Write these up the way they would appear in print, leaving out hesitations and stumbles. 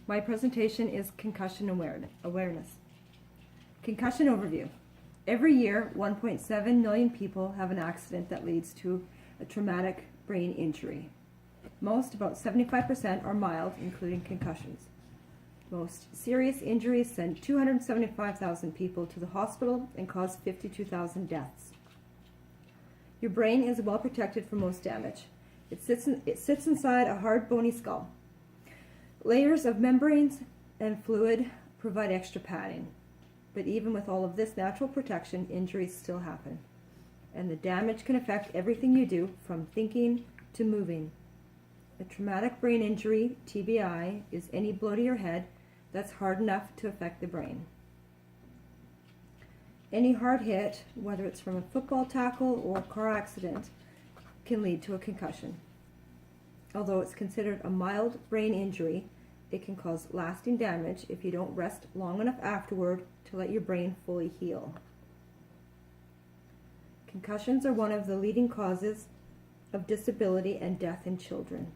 My presentation is concussion awareness. Concussion overview. Every year, 1.7 million people have an accident that leads to a traumatic brain injury. Most, about 75%, are mild, including concussions. Most serious injuries send 275,000 people to the hospital and cause 52,000 deaths. Your brain is well protected from most damage. It sits inside a hard, bony skull. Layers of membranes and fluid provide extra padding. But even with all of this natural protection, injuries still happen. And the damage can affect everything you do, from thinking to moving. A traumatic brain injury, TBI, is any blow to your head that's hard enough to affect the brain. Any hard hit, whether it's from a football tackle or a car accident, can lead to a concussion. Although it's considered a mild brain injury, it can cause lasting damage if you don't rest long enough afterward to let your brain fully heal. Concussions are one of the leading causes of disability and death in children.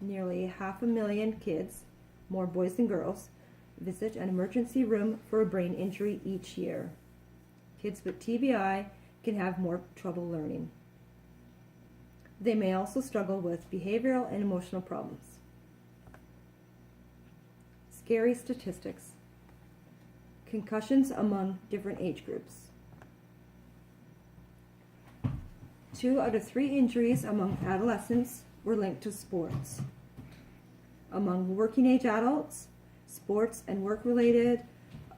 Nearly 500,000 kids, more boys than girls, visit an emergency room for a brain injury each year. Kids with TBI can have more trouble learning. They may also struggle with behavioral and emotional problems. Scary statistics. Concussions among different age groups. 2 out of 3 injuries among adolescents were linked to sports. Among working age adults, sports and work-related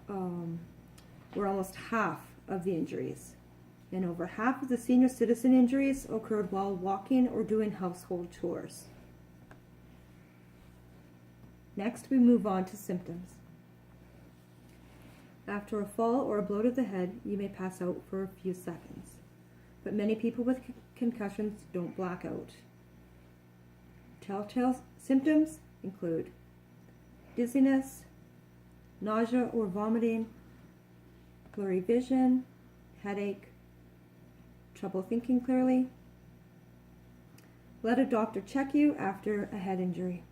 were almost half of the injuries. And over half of the senior citizen injuries occurred while walking or doing household chores. Next, we move on to symptoms. After a fall or a blow to the head, you may pass out for a few seconds. But many people with concussions don't black out. Telltale symptoms include dizziness, nausea or vomiting, blurry vision, headache, trouble thinking clearly. Let a doctor check you after a head injury.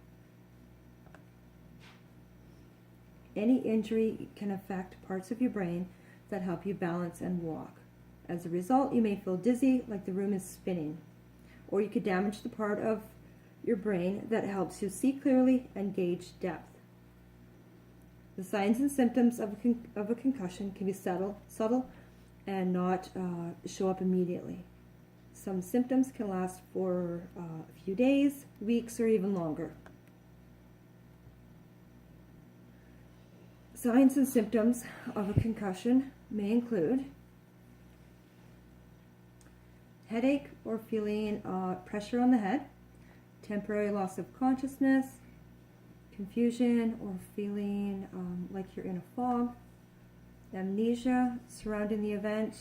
Any injury can affect parts of your brain that help you balance and walk. As a result, you may feel dizzy, like the room is spinning, or you could damage the part of your brain that helps you see clearly and gauge depth. The signs and symptoms of a concussion can be subtle and not show up immediately. Some symptoms can last for a few days, weeks, or even longer. Signs and symptoms of a concussion may include headache or feeling pressure on the head, temporary loss of consciousness, confusion or feeling like you're in a fog, amnesia surrounding the event,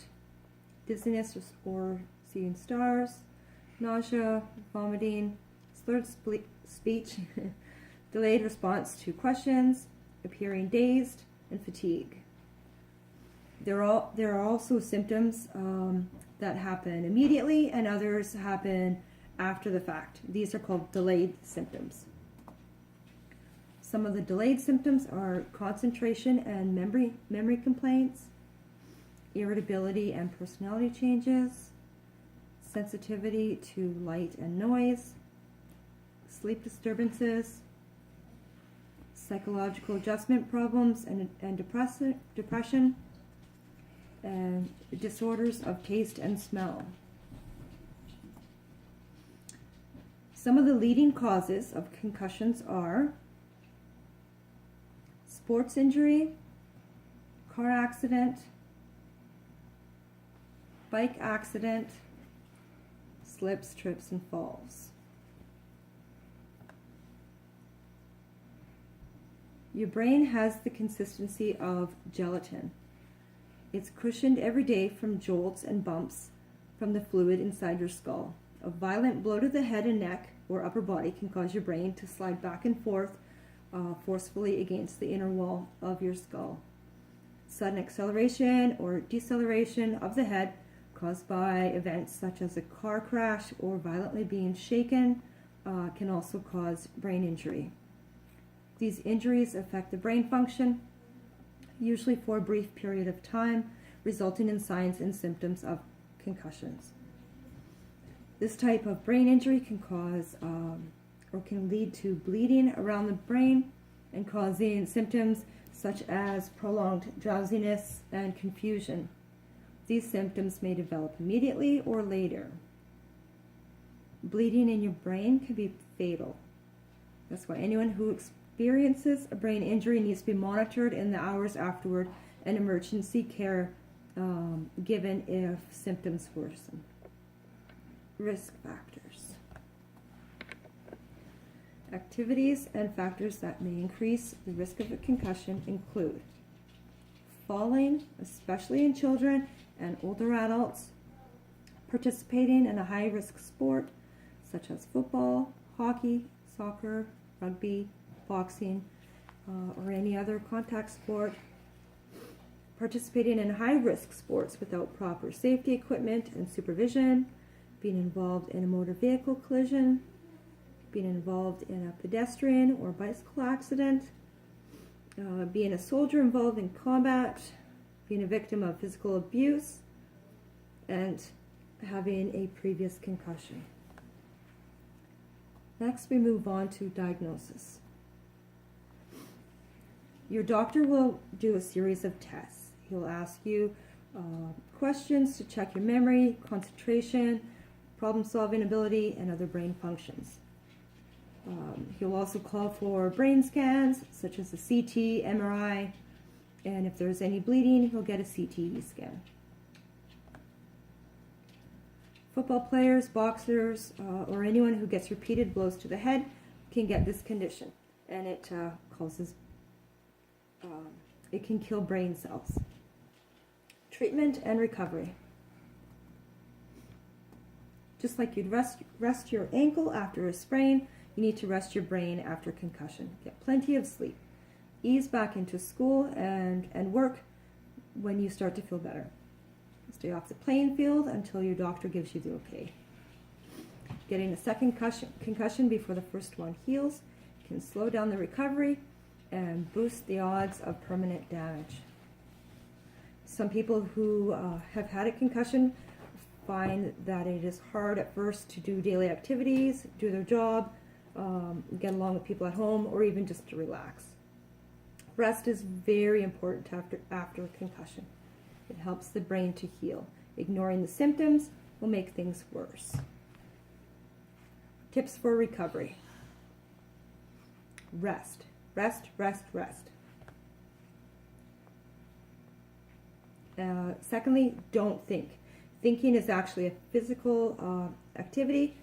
dizziness or seeing stars, nausea, vomiting, slurred speech, delayed response to questions, appearing dazed, and fatigue. There are also symptoms that happen immediately and others happen after the fact. These are called delayed symptoms. Some of the delayed symptoms are concentration and memory complaints, irritability and personality changes, sensitivity to light and noise, sleep disturbances, psychological adjustment problems and depression, and disorders of taste and smell. Some of the leading causes of concussions are sports injury, car accident, bike accident, slips, trips, and falls. Your brain has the consistency of gelatin. It's cushioned every day from jolts and bumps from the fluid inside your skull. A violent blow to the head and neck or upper body can cause your brain to slide back and forth forcefully against the inner wall of your skull. Sudden acceleration or deceleration of the head caused by events such as a car crash or violently being shaken can also cause brain injury. These injuries affect the brain function, usually for a brief period of time, resulting in signs and symptoms of concussions. This type of brain injury can cause or can lead to bleeding around the brain and causing symptoms such as prolonged drowsiness and confusion. These symptoms may develop immediately or later. Bleeding in your brain can be fatal. That's why anyone who experiences a brain injury needs to be monitored in the hours afterward and emergency care given if symptoms worsen. Risk factors. Activities and factors that may increase the risk of a concussion include falling, especially in children and older adults, participating in a high-risk sport such as football, hockey, soccer, rugby, boxing, or any other contact sport, participating in high-risk sports without proper safety equipment and supervision, being involved in a motor vehicle collision, being involved in a pedestrian or bicycle accident, being a soldier involved in combat, being a victim of physical abuse, and having a previous concussion. Next, we move on to diagnosis. Your doctor will do a series of tests. He'll ask you questions to check your memory, concentration, problem-solving ability, and other brain functions. He'll also call for brain scans, such as a CT, MRI, and if there's any bleeding, he'll get a CT scan. Football players, boxers, or anyone who gets repeated blows to the head can get this condition, and it it can kill brain cells. Treatment and recovery. Just like you'd rest your ankle after a sprain, you need to rest your brain after concussion. Get plenty of sleep. Ease back into school and work when you start to feel better. Stay off the playing field until your doctor gives you the okay. Getting a second concussion before the first one heals can slow down the recovery and boost the odds of permanent damage. Some people who have had a concussion find that it is hard at first to do daily activities, do their job, get along with people at home, or even just to relax. Rest is very important after a concussion. It helps the brain to heal. Ignoring the symptoms will make things worse. Tips for recovery. Rest. Rest, rest, rest. Secondly, don't think. Thinking is actually a physical activity.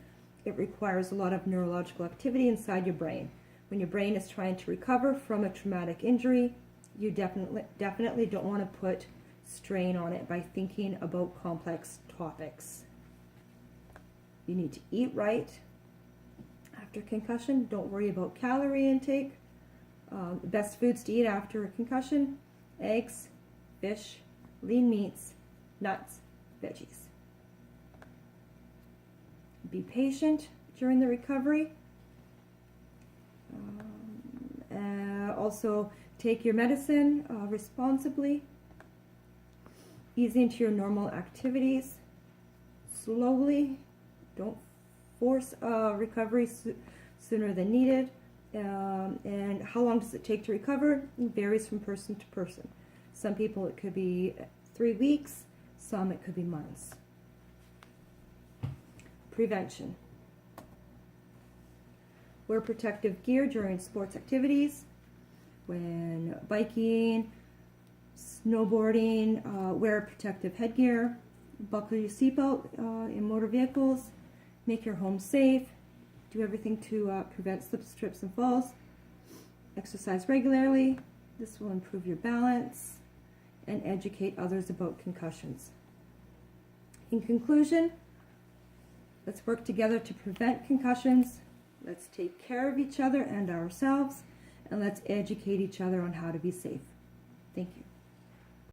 It requires a lot of neurological activity inside your brain. When your brain is trying to recover from a traumatic injury, you definitely don't want to put strain on it by thinking about complex topics. You need to eat right. After concussion, don't worry about calorie intake. The best foods to eat after a concussion: eggs, fish, lean meats, nuts, veggies. Be patient during the recovery. Also, take your medicine responsibly. Ease into your normal activities slowly. Don't force recovery sooner than needed. And how long does it take to recover? It varies from person to person. Some people it could be 3 weeks, some it could be months. Prevention. Wear protective gear during sports activities. When biking, snowboarding, wear protective headgear. Buckle your seatbelt in motor vehicles. Make your home safe. Do everything to prevent slips, trips, and falls. Exercise regularly. This will improve your balance and educate others about concussions. In conclusion, let's work together to prevent concussions. Let's take care of each other and ourselves, and let's educate each other on how to be safe. Thank you.